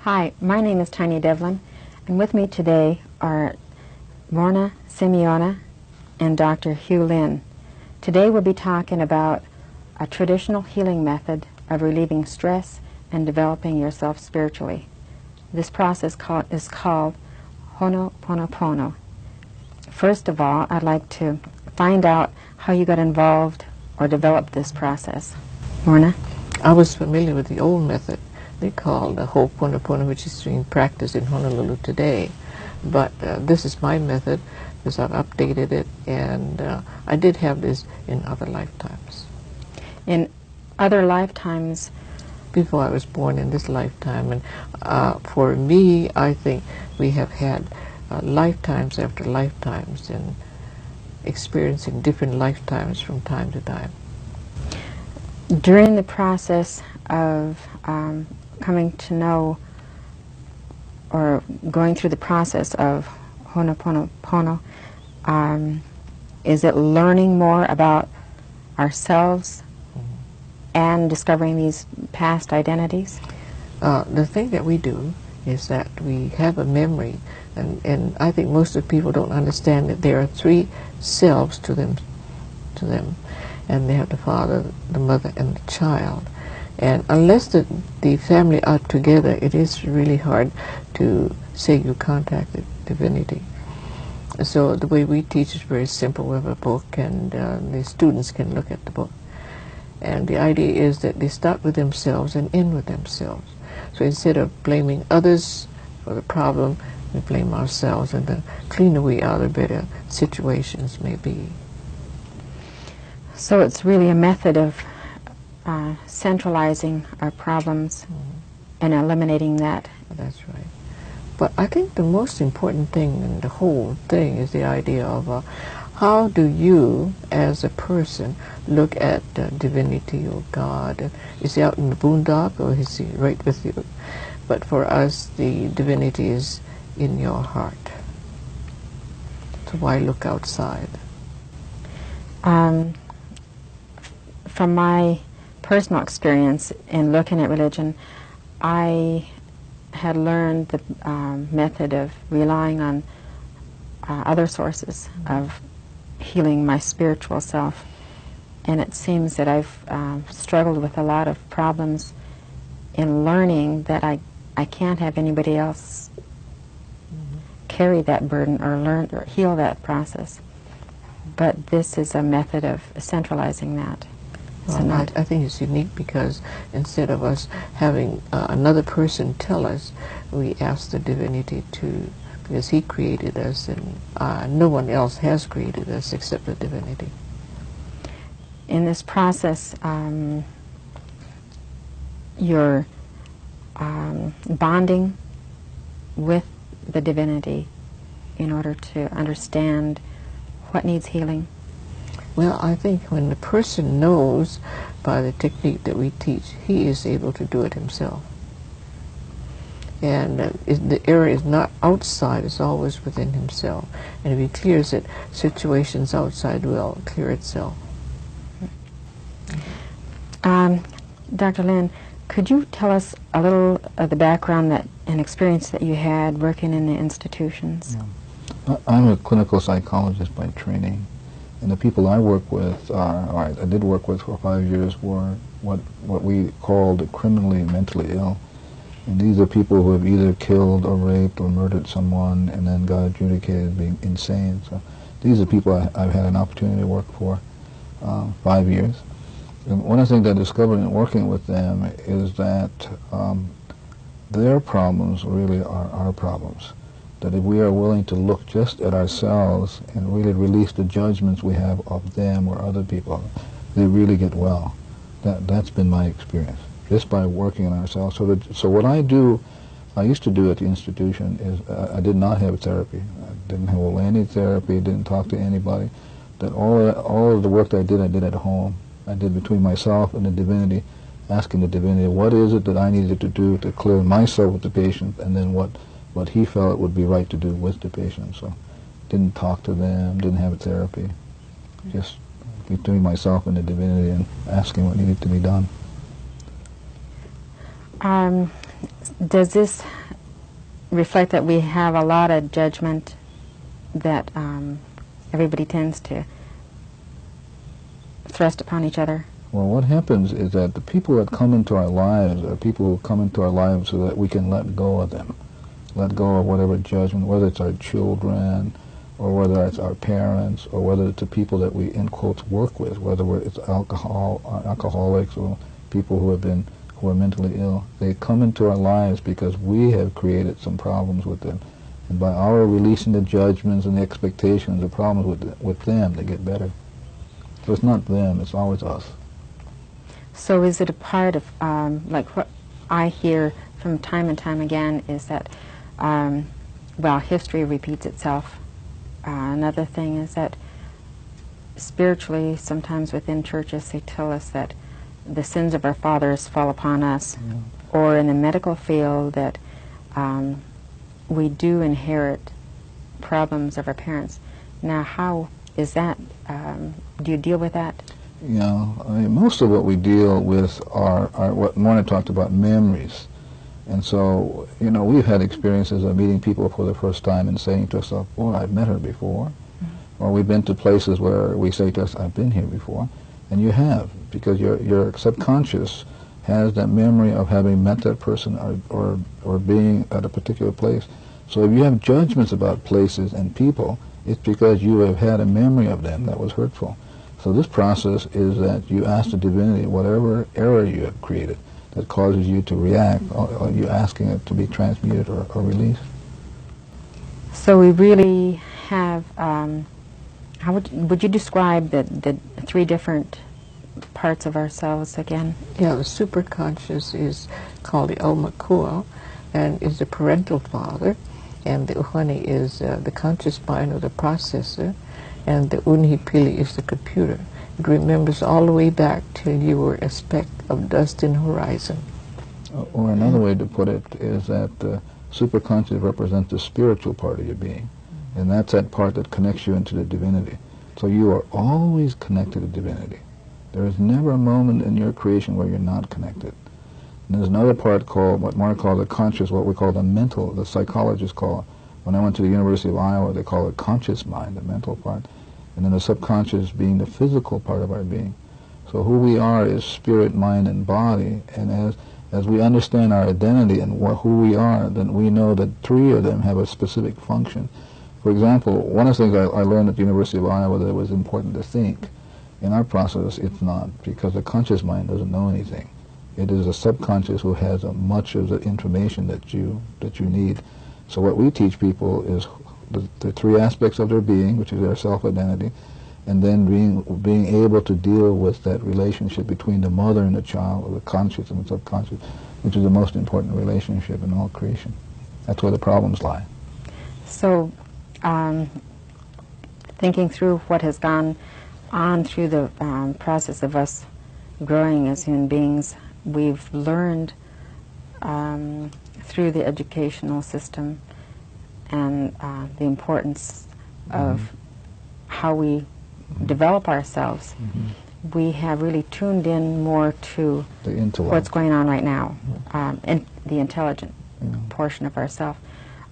Hi, my name is Tanya Devlin, and with me today are Morrnah Simeona and Dr. Hew Len. Today we'll be talking about a traditional healing method of relieving stress and developing yourself spiritually. This process is called Ho'oponopono. First of all, I'd like to find out how you got involved or developed this process. Morrnah? I was familiar with the old method they called the Ho'oponopono, which is being practiced in Honolulu today. But this is my method because I've updated it, and I did have this in other lifetimes. In other lifetimes? Before I was born in this lifetime. And for me, I think we have had lifetimes after lifetimes and experiencing different lifetimes from time to time. During the process of coming to know or going through the process of Ho'oponopono, is it learning more about ourselves and discovering these past identities? The thing that we do is that we have a memory, and I think most of the people don't understand that there are three selves to them, and they have the father, the mother, and the child. And unless the family are together, it is really hard to say you contacted divinity. So the way we teach is very simple. We have a book, and the students can look at the book. And the idea is that they start with themselves and end with themselves. So instead of blaming others for the problem, we blame ourselves, and the cleaner we are, the better situations may be. So it's really a method of centralizing our problems and eliminating that. That's right. But I think the most important thing in the whole thing is the idea of how do you, as a person, look at divinity or God? Is he out in the boondock, or is he right with you? But for us, the divinity is in your heart. So why look outside? From my personal experience in looking at religion, I had learned the method of relying on other sources of healing my spiritual self. And it seems that I've struggled with a lot of problems in learning that I can't have anybody else carry that burden or learn or heal that process. But this is a method of centralizing that. Well, I think it's unique because instead of us having another person tell us, we ask the divinity to, because he created us, and no one else has created us except the divinity. In this process, you're bonding with the divinity in order to understand what needs healing. Well, I think when the person knows by the technique that we teach, he is able to do it himself. And the area is not outside, it's always within himself. And if he clears it, situations outside will clear itself. Dr. Len, could you tell us a little of the background and experience that you had working in the institutions? Yeah. I'm a clinical psychologist by training. And the people I work with, or I did work with for 5 years, were what we called criminally and mentally ill. And these are people who have either killed or raped or murdered someone and then got adjudicated as being insane. So these are people I've had an opportunity to work for 5 years. And one of the things I discovered in working with them is that their problems really are our problems. That if we are willing to look just at ourselves and really release the judgments we have of them or other people, they really get well. That's been my experience, just by working on ourselves. So what I used to do at the institution is I did not have therapy. I didn't hold any therapy, didn't talk to anybody. That all of the work that I did at home. I did between myself and the divinity, asking the divinity, what is it that I needed to do to clear myself with the patient, and then what he felt would be right to do with the patient. So didn't talk to them, didn't have a therapy, just between myself and the divinity and asking what needed to be done. Does this reflect that we have a lot of judgment that everybody tends to thrust upon each other? Well, what happens is that the people that come into our lives are people who come into our lives so that we can let go of them. Let go of whatever judgment, whether it's our children, or whether it's our parents, or whether it's the people that we, in quotes, work with, whether it's alcoholics or people who are mentally ill. They come into our lives because we have created some problems with them. And by our releasing the judgments and the expectations, the problems with them, they get better. So it's not them, it's always us. So is it a part of, like what I hear from time and time again is that, well, history repeats itself. Another thing is that spiritually, sometimes within churches, they tell us that the sins of our fathers fall upon us, or in the medical field that we do inherit problems of our parents. Now, how is that? Do you deal with that? Yeah, I mean, most of what we deal with are what Morrnah talked about, memories. And so, you know, we've had experiences of meeting people for the first time and saying to ourselves, boy, I've met her before. Or we've been to places where we say to us, I've been here before. And you have, because your subconscious has that memory of having met that person or being at a particular place. So if you have judgments about places and people, it's because you have had a memory of them that was hurtful. So this process is that you ask the divinity whatever error you have created that causes you to react, or you're asking it to be transmuted or released. So we really have, how would you describe the three different parts of ourselves again? Yeah, the superconscious is called the Omakua, and is the parental father, and the Uhani is the conscious mind or the processor, and the Unhipili is the computer. It remembers all the way back till you were a speck of dust in horizon. Or another way to put it is that the superconscious represents the spiritual part of your being, and that's that part that connects you into the divinity. So you are always connected to divinity. There is never a moment in your creation where you're not connected. And there's another part called, what Morrnah called the conscious, what we call the mental, the psychologists call it. When I went to the University of Iowa, they call it conscious mind, the mental part. And then the subconscious being the physical part of our being. So who we are is spirit, mind, and body. And as we understand our identity and who we are, then we know that three of them have a specific function. For example, one of the things I learned at the University of Iowa that it was important to think. In our process, it's not, because the conscious mind doesn't know anything. It is a subconscious who has much of the information that you need. So what we teach people is the three aspects of their being, which is their self-identity, and then being able to deal with that relationship between the mother and the child, or the conscious and the subconscious, which is the most important relationship in all creation. That's where the problems lie. So, thinking through what has gone on through the process of us growing as human beings, we've learned through the educational system and the importance of how we develop ourselves. We have really tuned in more to what's going on right now, and the intelligent portion of ourselves.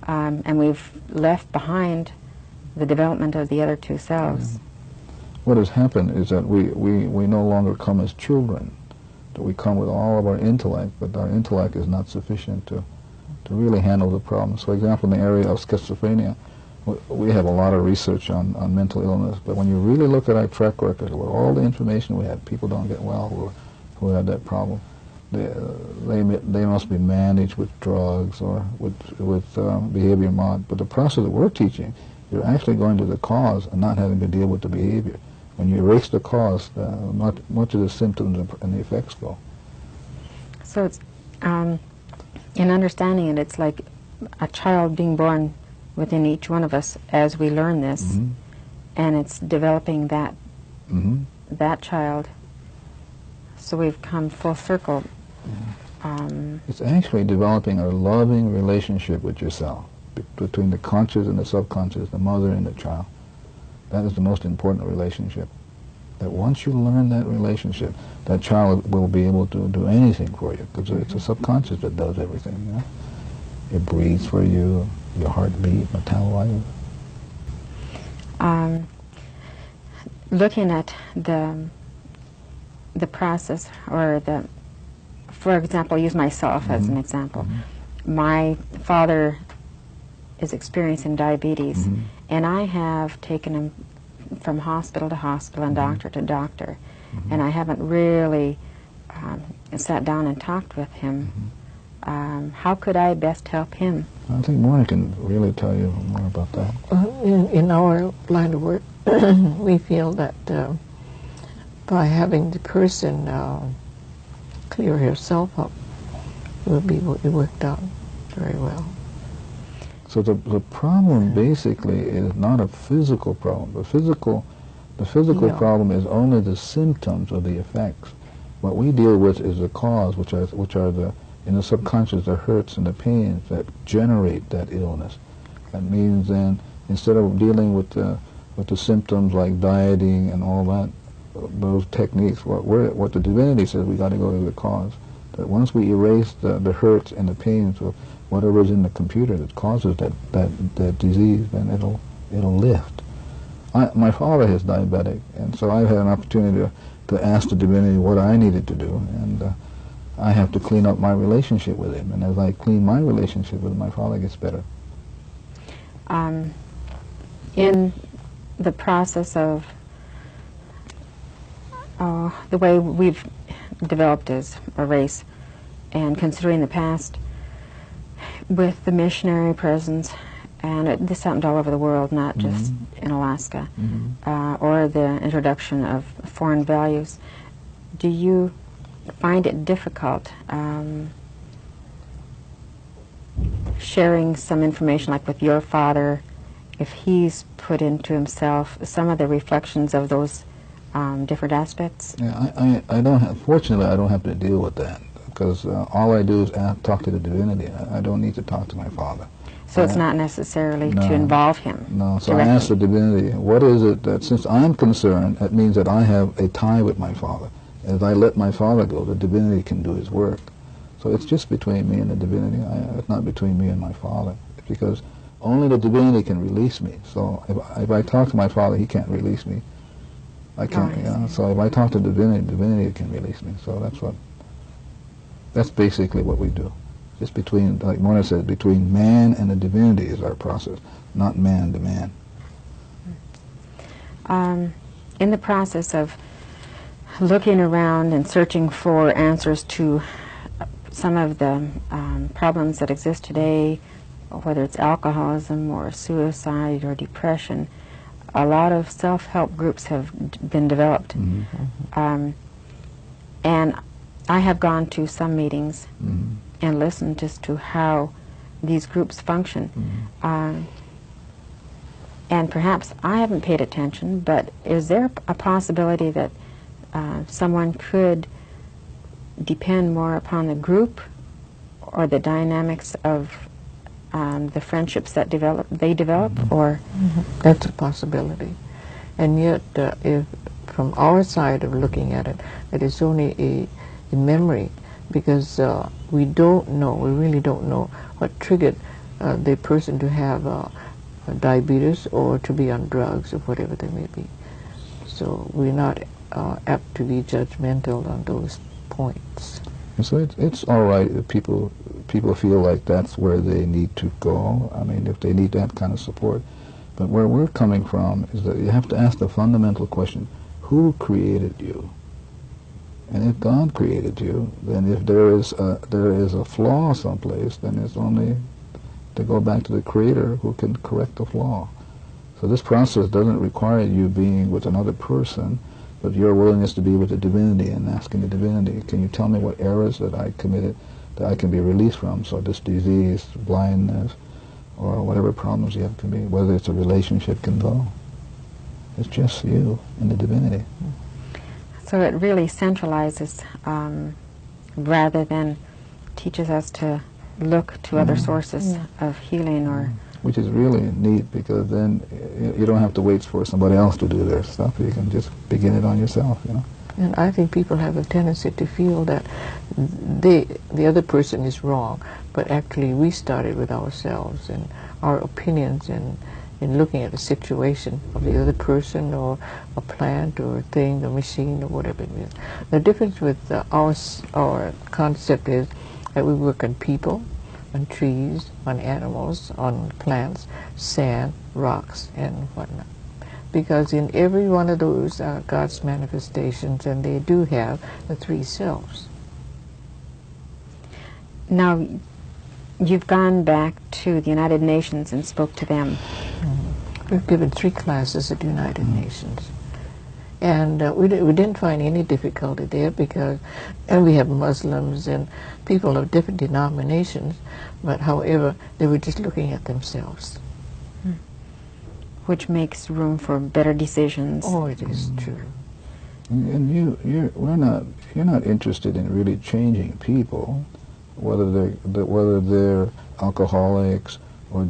And we've left behind the development of the other two selves. What has happened is that we no longer come as children, that we come with all of our intellect, but our intellect is not sufficient to really handle the problems. For example, in the area of schizophrenia, we have a lot of research on mental illness, but when you really look at our track record, with all the information we have, people don't get well who have that problem. They must be managed with drugs or with behavior mod. But the process that we're teaching, you're actually going to the cause and not having to deal with the behavior. When you erase the cause, much of the symptoms and the effects go. So it's, in understanding it, it's like a child being born within each one of us as we learn this, and it's developing that child. So we've come full circle. It's actually developing a loving relationship with yourself, between the conscious and the subconscious, the mother and the child. That is the most important relationship. That once you learn that relationship, that child will be able to do anything for you, because it's the subconscious that does everything. You know? it breathes for you, your heartbeat, metabolizes? Looking at the process, or for example, use myself as an example. My father is experiencing diabetes, and I have taken him from hospital to hospital and doctor to doctor, and I haven't really sat down and talked with him. How could I best help him? I think Morrnah can really tell you more about that. In our line of work, we feel that by having the person clear herself up, it worked out very well. So the problem basically is not a physical problem. The physical problem is only the symptoms of the effects. What we deal with is the cause, which are the, in the subconscious, the hurts and the pains that generate that illness. That means then, instead of dealing with the symptoms like dieting and all that, those techniques, what the divinity says, we got to go to the cause. That once we erase the hurts and the pains of whatever's in the computer that causes that disease, then it'll lift. My father is diabetic, and so I've had an opportunity to ask the divinity what I needed to do, and I have to clean up my relationship with him. And as I clean my relationship with him, my father gets better. In the process of the way we've developed as a race, and considering the past, with the missionary presence, and this happened all over the world, not just in Alaska, or the introduction of foreign values, do you find it difficult sharing some information, like with your father, if he's put into himself some of the reflections of those different aspects? Yeah, I don't have, fortunately, I don't have to deal with that, because all I do is talk to the divinity. I don't need to talk to my father. So it's not necessarily to involve him. No, so directly. I ask the divinity, what is it that, since I'm concerned, that means that I have a tie with my father. As I let my father go, the divinity can do his work. So it's just between me and the divinity. It's not between me and my father, because only the divinity can release me. So if I talk to my father, he can't release me. I can't. So if I talk to the divinity can release me. So that's basically what we do. Just between, like Morrnah said, between man and the divinity is our process, not man to man. In the process of looking around and searching for answers to some of the problems that exist today, whether it's alcoholism or suicide or depression, a lot of self-help groups have been developed. And I have gone to some meetings and listened just to how these groups function. And perhaps I haven't paid attention, but is there a possibility that someone could depend more upon the group or the dynamics of the friendships that they develop, or? That's a possibility. And yet, if from our side of looking at it, it is only a memory, because we really don't know what triggered the person to have diabetes or to be on drugs or whatever they may be. So we're not apt to be judgmental on those points. And so it's all right if people feel like that's where they need to go. I mean, if they need that kind of support. But where we're coming from is that you have to ask the fundamental question: who created you? And if God created you, then if there is a flaw someplace, then it's only to go back to the Creator who can correct the flaw. So this process doesn't require you being with another person, but your willingness to be with the divinity and asking the divinity, can you tell me what errors that I committed that I can be released from? So this disease, blindness, or whatever problems you have to be, whether it's a relationship, can go. It's just you and the divinity. So it really centralizes rather than teaches us to look to other sources of healing, or which is really neat, because then you don't have to wait for somebody else to do their stuff. You can just begin it on yourself, you know. And I think people have a tendency to feel that the other person is wrong, but actually we started with ourselves and our opinions and in looking at the situation of the other person or a plant or a thing, a machine or whatever it is. The difference with our concept is that we work on people, on trees, on animals, on plants, sand, rocks, and whatnot. Because in every one of those are God's manifestations, and they do have the three selves. Now, you've gone back to the United Nations and spoke to them. We've given 3 classes at the United Nations. And we didn't find any difficulty there because, and we have Muslims and people of different denominations, but however, they were just looking at themselves. Which makes room for better decisions. Oh, it is true. And you're not interested in really changing people, whether they're alcoholics or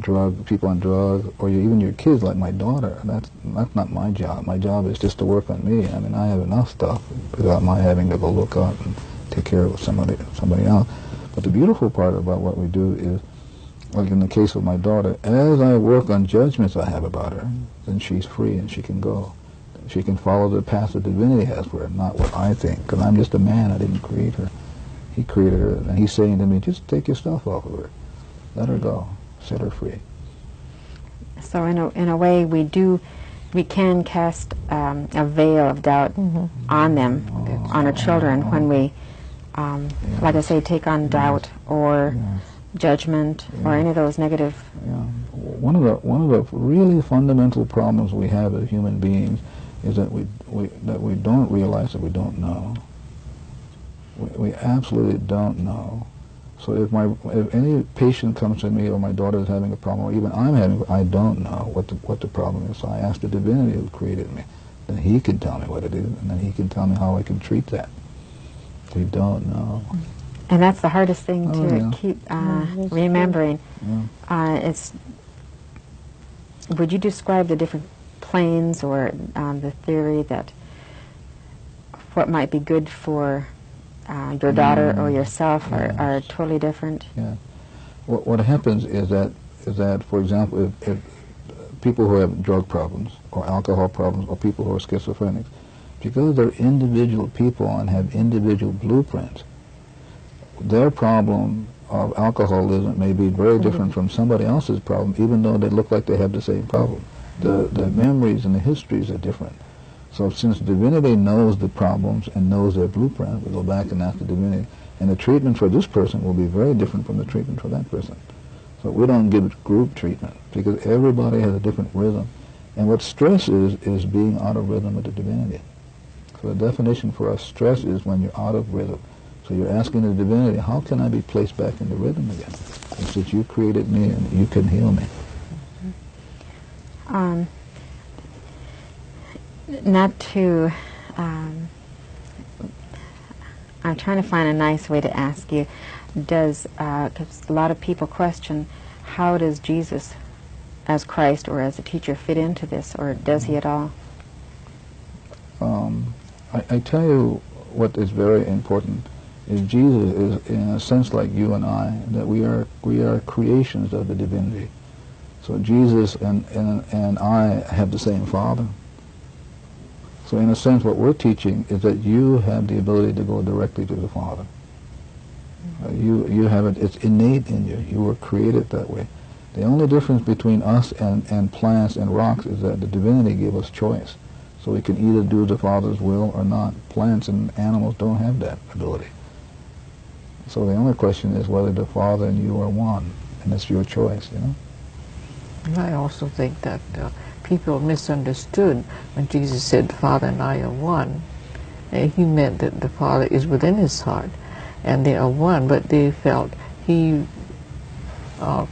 people on drugs, or even your kids like my daughter. That's not my job. My job is just to work on me. I mean, I have enough stuff without my having to go look up and take care of somebody else. But the beautiful part about what we do is, like in the case of my daughter, as I work on judgments I have about her, then she's free and she can go. She can follow the path that divinity has for her, not what I think, because I'm just a man. I didn't create her. He created her, and he's saying to me, just take your stuff off of her. Let her go. Set her free. So in a way, we can cast a veil of doubt on them, on our children, when we, like I say, take on doubt or judgment or any of those negative. One of the really fundamental problems we have as human beings is that we don't realize that we don't know. We absolutely don't know. So if any patient comes to me, or my daughter is having a problem, or even I don't know what the problem is. So I ask the divinity who created me. Then he can tell me what it is, and then he can tell me how I can treat that. We don't know. And that's the hardest thing to keep remembering. Would you describe the different planes or the theory that what might be good for your daughter or yourself are totally different? Yeah. What happens is that, for example, if people who have drug problems or alcohol problems or people who are schizophrenics, because they're individual people and have individual blueprints, their problem of alcoholism may be very different from somebody else's problem, even though they look like they have the same problem. The memories and the histories are different. So since divinity knows the problems and knows their blueprint, we go back and ask the divinity, and the treatment for this person will be very different from the treatment for that person. So we don't give group treatment because everybody has a different rhythm. And what stress is being out of rhythm with the divinity. So the definition for us, stress is when you're out of rhythm. So you're asking the divinity, how can I be placed back in the rhythm again? It's that you created me and you can heal me. Not to, I'm trying to find a nice way to ask you, because a lot of people question, how does Jesus as Christ or as a teacher fit into this, or does he at all? I tell you what is very important is Jesus is in a sense like you and I, that we are creations of the divinity. So Jesus and I have the same Father. So in a sense what we're teaching is that you have the ability to go directly to the Father. You have it, it's innate in you. You were created that way. The only difference between us and plants and rocks is that the divinity gave us choice. So we can either do the Father's will or not. Plants and animals don't have that ability. So the only question is whether the Father and you are one, and it's your choice, you know? And I also think that people misunderstood when Jesus said, Father and I are one. He meant that the Father is within his heart, and they are one, but they felt he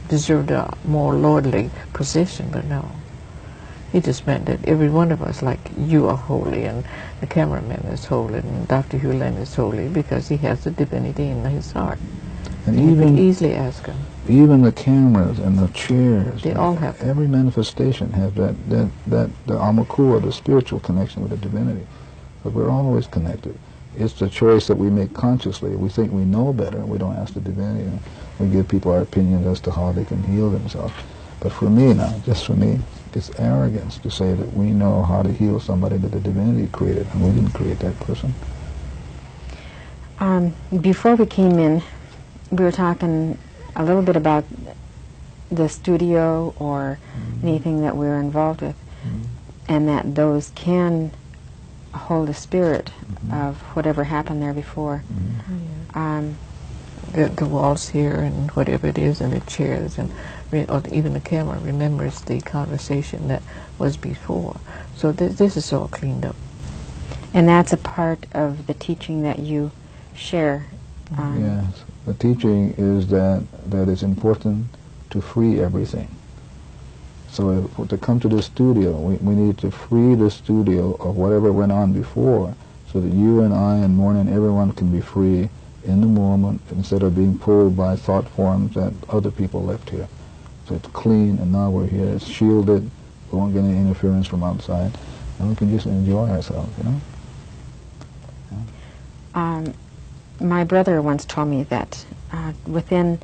deserved a more lordly position, but no. He just meant that every one of us, like you are holy, and the cameraman is holy, and Dr. Hew Len is holy, because he has the divinity in his heart. And you can easily ask him. Even the cameras and the chairs, they all have that. Every manifestation has the amakua, the spiritual connection with the divinity. But we're always connected. It's the choice that we make consciously. We think we know better, and we don't ask the divinity. We give people our opinions as to how they can heal themselves. But for me now, just for me, it's arrogance to say that we know how to heal somebody that the divinity created, and we didn't create that person. Before we came in, we were talking a little bit about the studio or anything that we're involved with, and that those can hold a spirit of whatever happened there before. The walls here and whatever it is, and the chairs, and or even the camera remembers the conversation that was before. So this is all cleaned up. And that's a part of the teaching that you share. Yes, the teaching is that it's important to free everything. So to come to the studio, we need to free the studio of whatever went on before, so that you and I and Morrnah and everyone can be free in the moment, instead of being pulled by thought forms that other people left here. So it's clean, and now we're here. It's shielded. We won't get any interference from outside, and we can just enjoy ourselves, you know? Yeah. My brother once told me that within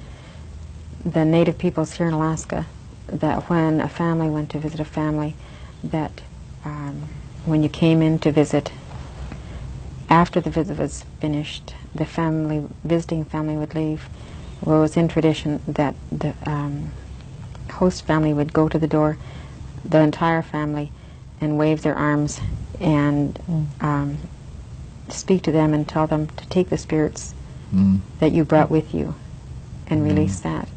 the native peoples here in Alaska, that when a family went to visit a family, that when you came in to visit, after the visit was finished, the visiting family would leave. Well, it was in tradition that the host family would go to the door, the entire family, and wave their arms and speak to them and tell them to take the spirits that you brought with you and release that.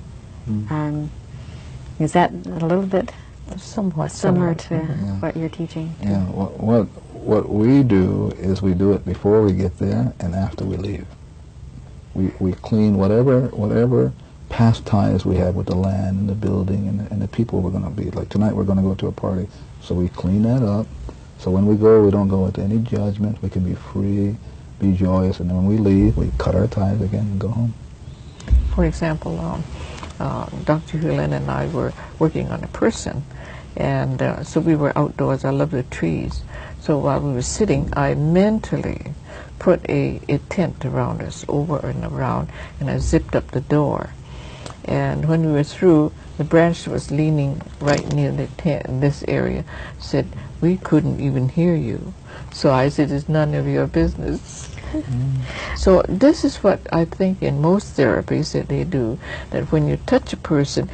Is that a little bit somewhat similar to what you're teaching? Yeah. What we do is we do it before we get there and after we leave. We clean whatever past ties we have with the land and the building and the people we're going to be. Like tonight we're going to go to a party, so we clean that up. So when we go, we don't go with any judgment. We can be free, be joyous, and then when we leave, we cut our ties again and go home. For example, Dr. Hew Len and I were working on a person, and so we were outdoors. I love the trees. So while we were sitting, I mentally put a tent around us, over and around, and I zipped up the door. And when we were through, the branch was leaning right near the tent in this area, said, "We couldn't even hear you." So I said, "It's none of your business." So this is what I think in most therapies that they do, that when you touch a person,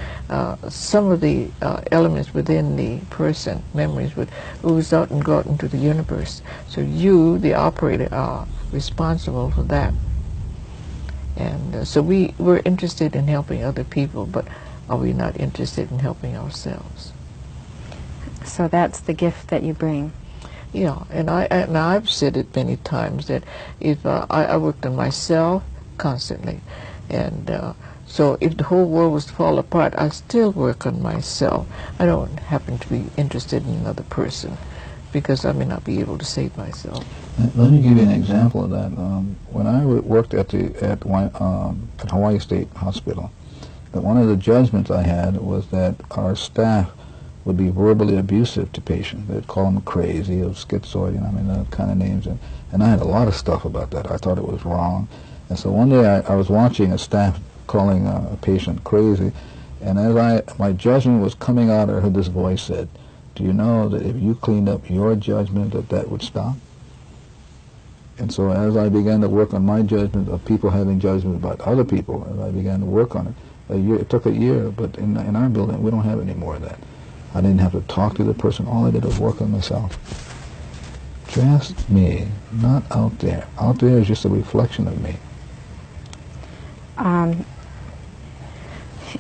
some of the elements within the person, memories, would ooze out and go out into the universe. So you, the operator, are responsible for that. And so we're interested in helping other people, but are we not interested in helping ourselves? So that's the gift that you bring. Yeah, and I've said it many times that if I worked on myself constantly, and so if the whole world was to fall apart, I still work on myself. I don't happen to be interested in another person, because I may not be able to save myself. Let me give you an example of that. When I worked at Hawaii State Hospital, that one of the judgments I had was that our staff would be verbally abusive to patients. They'd call them crazy or schizoid, that kind of names. And I had a lot of stuff about that. I thought it was wrong. And so one day I was watching a staff calling a patient crazy, and as my judgment was coming out, I heard this voice said, "Do you know that if you cleaned up your judgment, that would stop?" And so as I began to work on my judgment of people having judgment about other people, as I began to work on it, it took a year, but in our building we don't have any more of that. I didn't have to talk to the person. All I did was work on myself. Just me, not out there. Out there is just a reflection of me.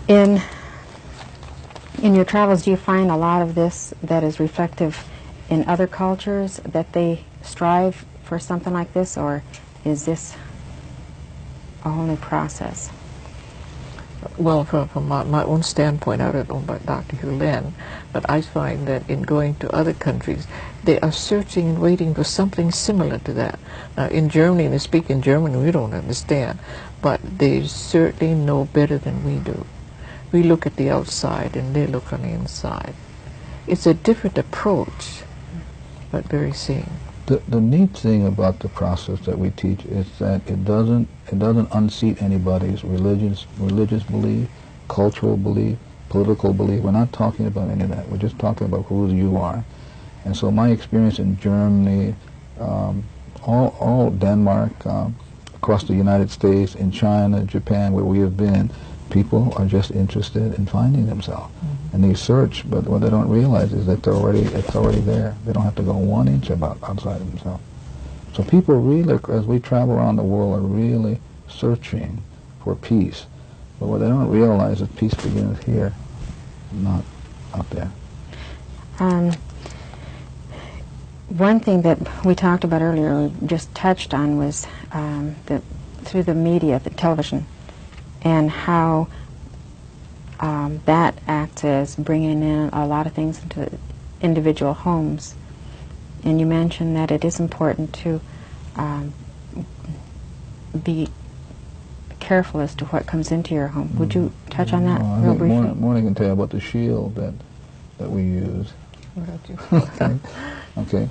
In your travels, do you find a lot of this that is reflective in other cultures, that they strive for something like this, or is this a whole new process? Well, from my own standpoint, I don't know about Dr. Hew Len, but I find that in going to other countries, they are searching and waiting for something similar to that. Now, in Germany, they speak in German, we don't understand, but they certainly know better than we do. We look at the outside, and they look on the inside. It's a different approach, but very same. The neat thing about the process that we teach is that it doesn't unseat anybody's religious belief, cultural belief, political belief. We're not talking about any of that. We're just talking about who you are. And so my experience in Germany, all Denmark, across the United States, in China, Japan, where we have been, people are just interested in finding themselves. And they search, but what they don't realize is that it's already there. They don't have to go 1 inch outside of themselves. So people really, as we travel around the world, are really searching for peace. But what they don't realize is peace begins here, not up there. One thing that we talked about earlier, we just touched on, was through the media, the television, and how that acts as bringing in a lot of things into individual homes. And you mentioned that it is important to be careful as to what comes into your home. Would you touch on that real briefly? Morrnah can tell you about the shield that we use. Okay.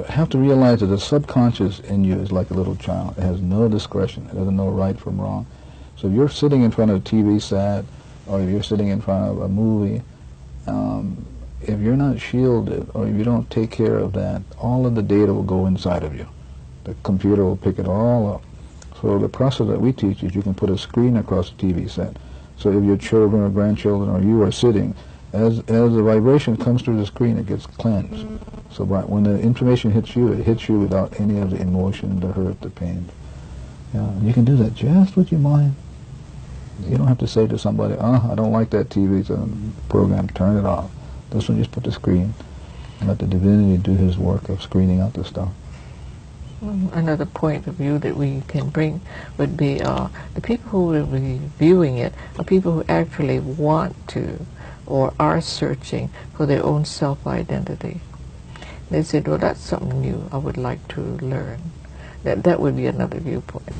Have to realize that the subconscious in you is like a little child. It has no discretion. It doesn't know right from wrong. So if you're sitting in front of a TV set, or if you're sitting in front of a movie, if you're not shielded, or if you don't take care of that, all of the data will go inside of you. The computer will pick it all up. So the process that we teach is you can put a screen across the TV set. So if your children or grandchildren or you are sitting, as the vibration comes through the screen, it gets cleansed. So when the information hits you, it hits you without any of the emotion, the hurt, the pain. Yeah, and you can do that just with your mind. You don't have to say to somebody, I don't like that TV program, turn it off. This one, just put the screen and let the divinity do his work of screening out the stuff. Another point of view that we can bring would be the people who will be viewing it are people who actually want to or are searching for their own self-identity. They said, well, that's something new I would like to learn. That would be another viewpoint.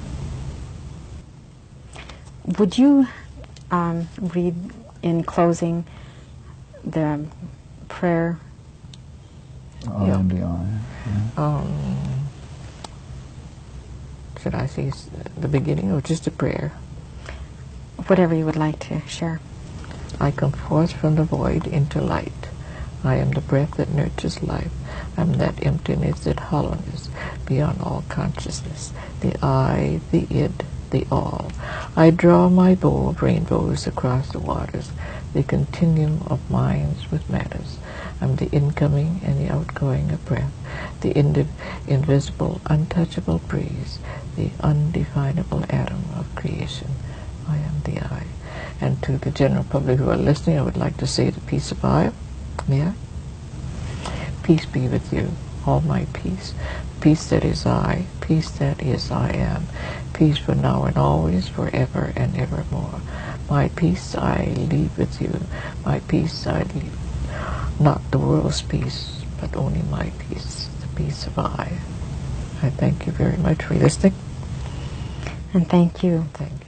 Would you read in closing the prayer? I am the I. Yeah. Should I say the beginning or just a prayer? Whatever you would like to share. I come forth from the void into light. I am the breath that nurtures life. I am that emptiness, that hollowness beyond all consciousness. The I, the id, the all. I draw my bow of rainbows across the waters, the continuum of minds with matters. I'm the incoming and the outgoing of breath, the invisible, untouchable breeze, the undefinable atom of creation. I am the I. And to the general public who are listening, I would like to say the peace of I. May I? Peace be with you, all my peace. Peace that is I, peace that is I am. Peace for now and always, forever and evermore. My peace I leave with you. My peace I leave. Not the world's peace, but only my peace, the peace of I. I thank you very much for listening. And thank you. Thank you.